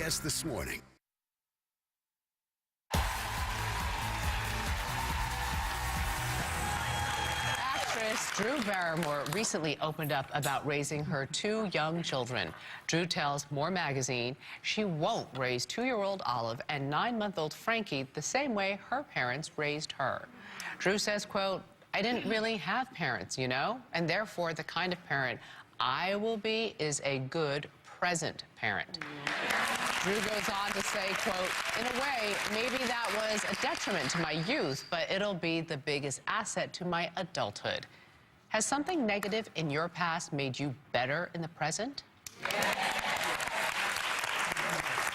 Yes, this morning. Actress Drew Barrymore recently opened up about raising her 2 young children. Drew tells More Magazine she won't raise 2-year-old Olive and 9-month-old Frankie the same way her parents raised her. Drew says, quote, "I didn't really have parents, you know, and therefore the kind of parent I will be is a good present parent." Drew goes on to say, quote, "In a way, maybe that was a detriment to my youth, but it'll be the biggest asset to my adulthood." Has something negative in your past made you better in the present?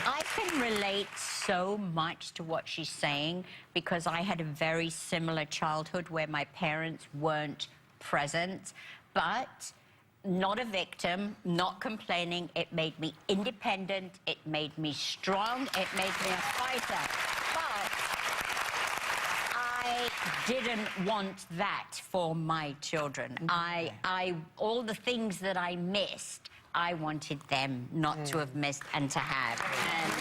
I can relate so much to what she's saying because I had a very similar childhood where my parents weren't present, but not a victim, not complaining. It made me independent. It made me strong. It made me a fighter. But I didn't want that for my children. All the things that I missed, I wanted them not to have missed and to have. And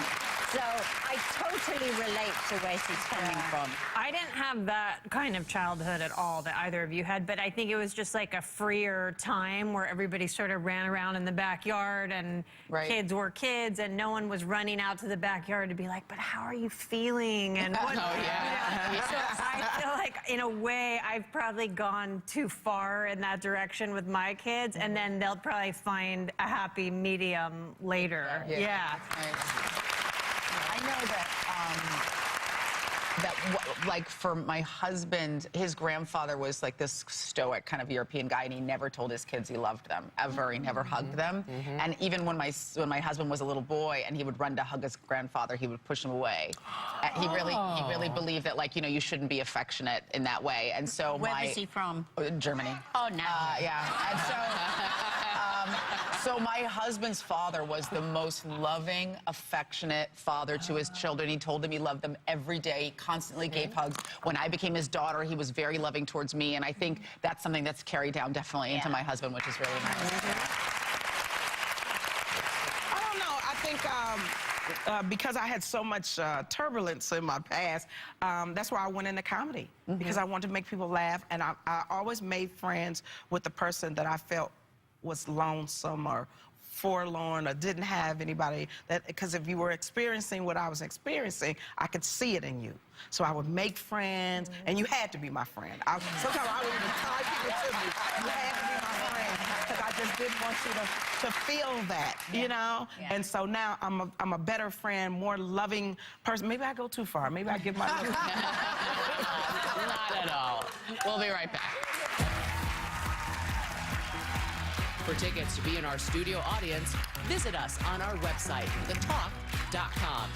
so I totally relate to where she's coming from. I didn't have that kind of childhood at all that either of you had, but I think it was just like a freer time where everybody sort of ran around in the backyard and kids were kids and no one was running out to the backyard to be like, but how are you feeling? And what, Oh, yeah. you know? So I feel like in a way I've probably gone too far in that direction with my kids, and then they'll probably find a happy medium later. Yeah. I know that, like for my husband, his grandfather was like this stoic kind of European guy, and he never told his kids he loved them, ever. He never hugged them. And even when my husband was a little boy and he would run to hug his grandfather, he would push him away. He really believed that, like, you know, you shouldn't be affectionate in that way. And so Where was he from? Germany. Oh, no. Yeah. And so my husband's father was the most loving, affectionate father to his children. He told them he loved them every day. He constantly gave hugs. When I became his daughter, he was very loving towards me, and I think that's something that's carried down definitely into my husband, which is really nice. I don't know. I think because I had so much turbulence in my past, that's why I went into comedy, because I wanted to make people laugh, and I always made friends with the person that I felt was lonesome or forlorn or didn't have anybody, that because if you were experiencing what I was experiencing, I could see it in you. So I would make friends, and you had to be my friend. Sometimes I would even tie people to me. You had to be my friend because I just didn't want you to feel that, you know? And so now I'm a better friend, more loving person. Maybe I go too far. Maybe I give my Not at all. We'll be right back. For tickets to be in our studio audience, visit us on our website, thetalk.com.